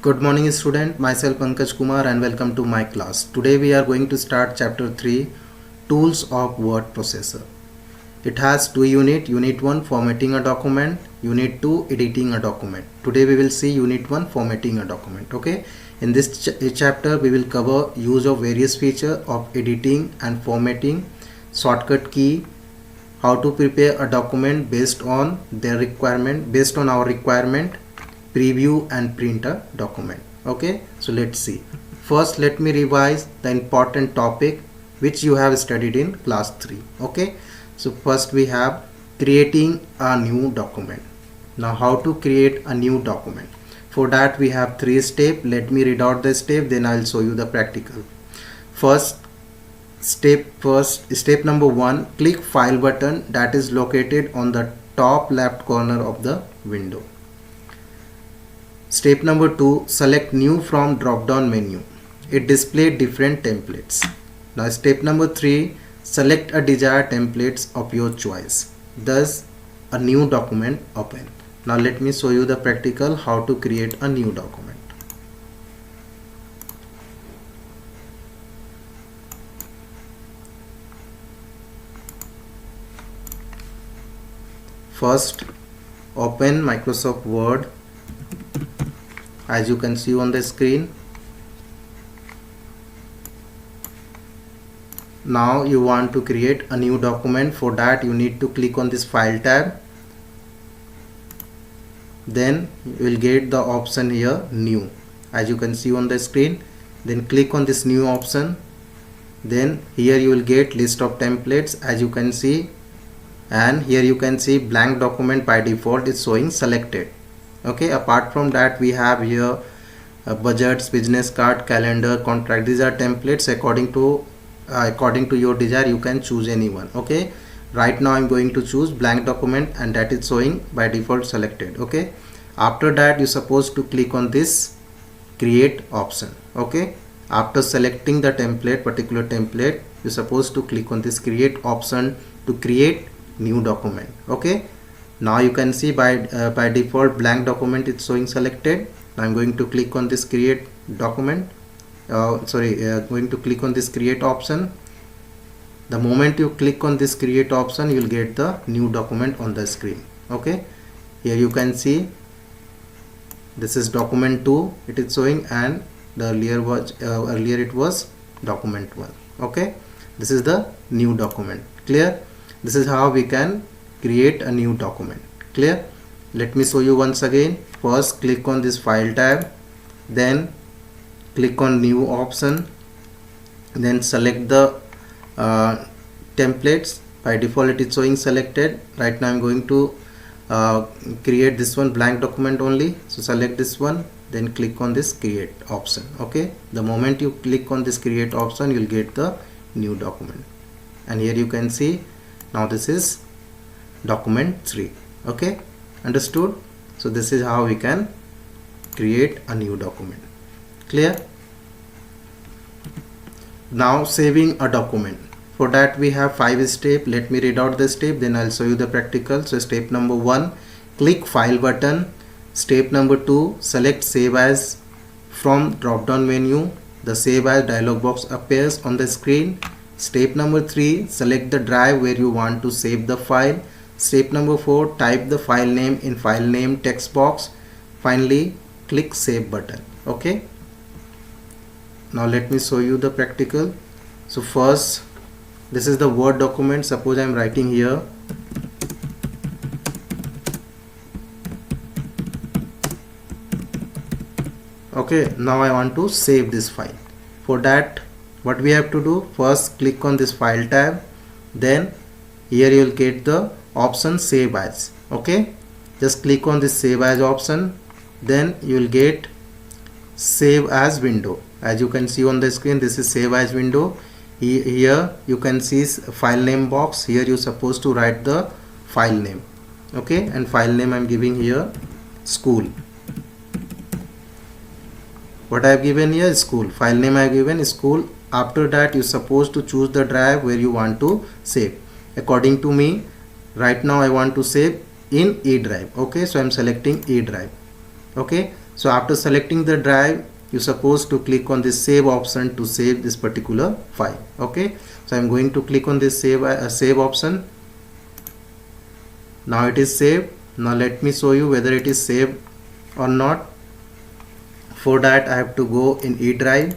Good morning student, myself Pankaj Kumar and welcome to my class. Today we are going to start chapter 3, Tools of Word Processor. It has two units, unit 1 formatting a document, unit 2 editing a document. Today we will see unit 1 formatting a document. Okay, in this chapter we will cover use of various features of editing and formatting, shortcut key, how to prepare a document based on our requirement, preview and print a document. Okay, so let's see. First let me revise the important topic which you have studied in class 3. Okay, so first we have creating a new document. Now how to create a new document? For that we have 3 steps. Let me read out the step, then I'll show you the practical. Step number 1, click file button that is located on the top left corner of the window. Step number 2, select new from drop down menu. It displays different templates. Now step number 3, select a desired templates of your choice. Thus a new document open. Now let me show you the practical how to create a new document. First open Microsoft Word. As you can see on the screen, now you want to create a new document. For that you need to click on this file tab, then you will get the option here new, as you can see on the screen. Then click on this new option, then here you will get list of templates, as you can see, and here you can see blank document by default is showing selected. Okay, apart from that we have here budgets, business card, calendar, contract. These are templates according to your desire. You can choose any one. Okay, right now I'm going to choose blank document and that is showing by default selected. Okay, after that you're supposed to click on this create option. Okay, after selecting the particular template, you're supposed to click on this create option to create new document. Okay, now you can see by default blank document is showing selected. I'm going to click on this create document, going to click on this create option. The moment you click on this create option, you will get the new document on the screen. Okay, here you can see this is document 2 it is showing, and the earlier it was document 1. Okay, this is the new document. Clear? This is how we can create a new document. Clear? Let me show you once again. First click on this file tab, then click on new option, then select the templates. By default it is showing selected. Right now I'm going to create this one blank document only, so select this one, then click on this create option. Okay, the moment you click on this create option, you'll get the new document, and here you can see now this is document 3. Okay, understood? So this is how we can create a new document. Clear? Now saving a document. For that we have 5 steps. Let me read out the step, then I'll show you the practical. So step number 1, click file button. Step number 2, select save as from drop down menu. The save as dialog box appears on the screen. Step number 3, select the drive where you want to save the file. Step number 4, type the file name in file name text box. Finally click save button. Okay, now let me show you the practical. So first, this is the Word document. Suppose I'm writing here okay, now I want to save this file. For that what we have to do, first click on this file tab, then here you will get the option save as. Okay, just click on this save as option, then you will get save as window. As you can see on the screen, this is save as window. Here you can see file name box. Here you're supposed to write the file name. Okay, and file name I'm giving here school. What I have given here is school. File name I have given is school. After that you're supposed to choose the drive where you want to save. According to me, right now I want to save in E drive. Okay, so I'm selecting E drive. Okay, So after selecting the drive, you're supposed to click on this save option to save this particular file. Okay, so I'm going to click on this save option. Now it is saved. Now let me show you whether it is saved or not. For that I have to go in E drive.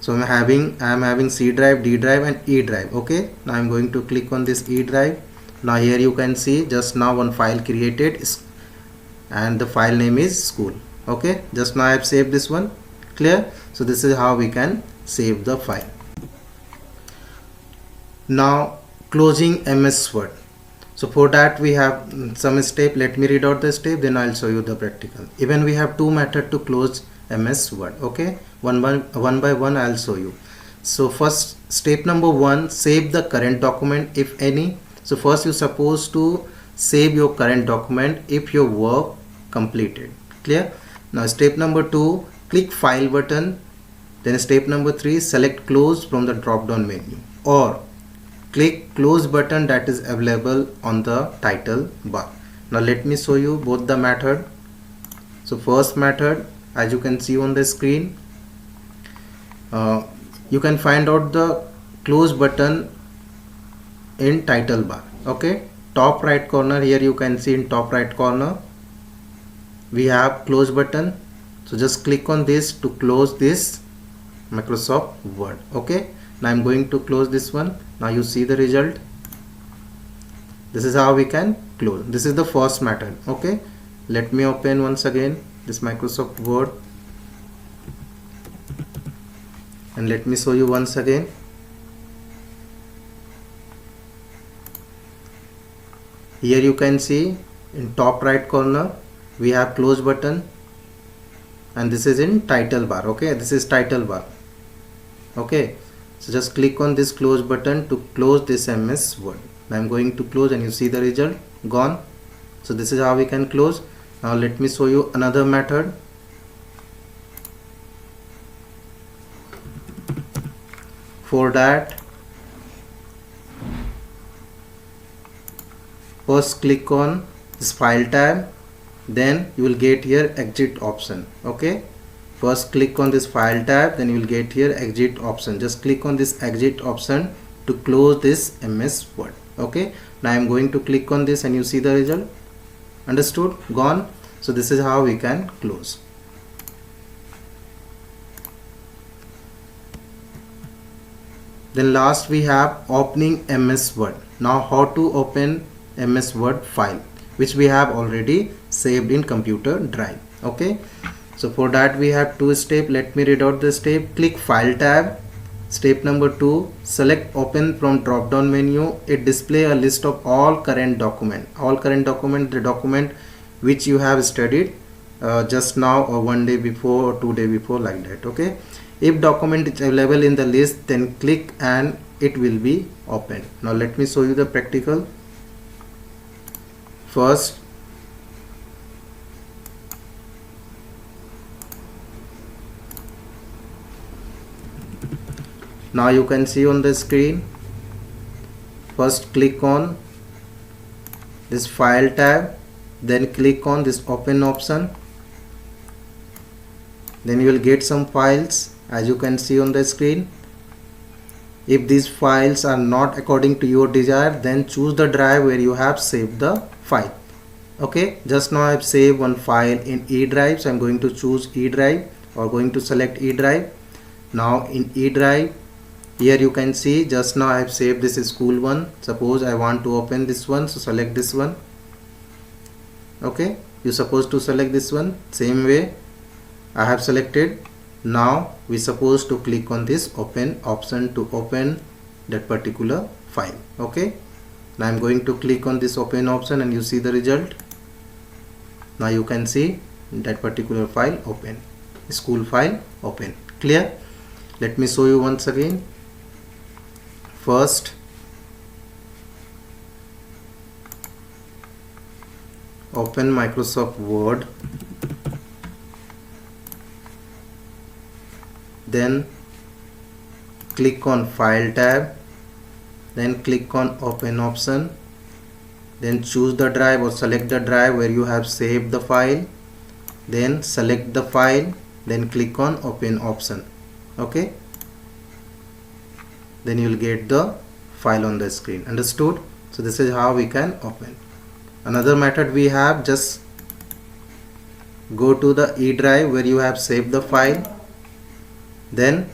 So I'm having C drive, D drive and E drive. Okay, now I'm going to click on this E drive. Now here you can see just now one file created and the file name is school. Okay, just now I have saved this one. Clear? So this is how we can save the file. Now closing MS Word. So for that we have some step. Let me read out the step, then I'll show you the practical. Even we have two methods to close MS Word. Okay, one by one I'll show you. So first, step number 1, save the current document if any. So first you're supposed to save your current document if your work completed. Clear? Now step number 2, click file button. Then step number 3, select close from the drop down menu, or click close button that is available on the title bar. Now let me show you both the method. So first method, as you can see on the screen, you can find out the close button in title bar. Okay, top right corner, here you can see in top right corner we have close button. So just click on this to close this Microsoft Word. Okay, now I'm going to close this one. Now you see the result. This is how we can close. This is the first method. Okay, let me open once again this Microsoft Word and let me show you once again. Here you can see in top right corner we have close button, and this is in title bar. Okay, this is title bar. Okay, so just click on this close button to close this MS Word. Now I'm going to close and you see the result gone. So this is how we can close. Now let me show you another method. For that, first click on this file tab, then you will get here exit option. Okay, first click on this file tab, then you will get here exit option. Just click on this exit option to close this MS Word. Okay, now I am going to click on this and you see the result. Understood? Gone. So this is how we can close. Then last we have opening MS Word. Now how to open MS Word file, which we have already saved in computer drive. Okay, so for that we have two steps. Let me read out the step. Click file tab. Step number 2, select open from drop down menu. It display a list of all current document. All current document, the document which you have studied just now or 1 day before or 2 day before, like that. Okay, if document is available in the list, then click and it will be opened. Now let me show you the practical. First, now you can see on the screen, first click on this file tab, then click on this open option, then you will get some files as you can see on the screen. If these files are not according to your desire, then choose the drive where you have saved the file. Okay, just now I have saved one file in E drive, so I'm going to choose E drive or going to select E drive. Now in E drive, here you can see just now I have saved this is school one. Suppose I want to open this one, so select this one. Okay, you're supposed to select this one. Same way I have selected. Now we supposed to click on this open option to open that particular file. Okay, now I'm going to click on this open option and you see the result. Now you can see that particular file open, school file open. Clear? Let me show you once again. First, open Microsoft Word, then click on file tab, then click on open option, then choose the drive or select the drive where you have saved the file, then select the file, then click on open option. Okay, then you will get the file on the screen. Understood? So this is how we can open. Another method we have, just go to the E drive where you have saved the file, then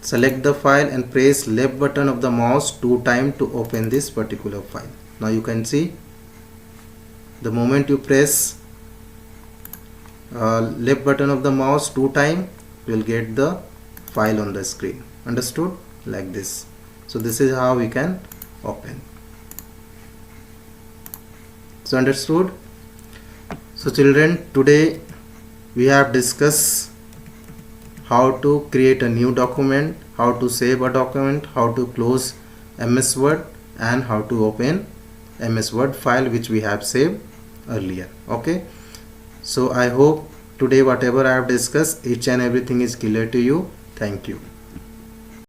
select the file and press left button of the mouse 2 times to open this particular file. Now you can see, the moment you press left button of the mouse 2 times, you will get the file on the screen. Understood? Like this. So this is how we can open. So understood? So children, today we have discussed how to create a new document, how to save a document, how to close MS Word, and how to open MS Word file which we have saved earlier. Okay, so I hope today whatever I have discussed, each and everything is clear to you. Thank you.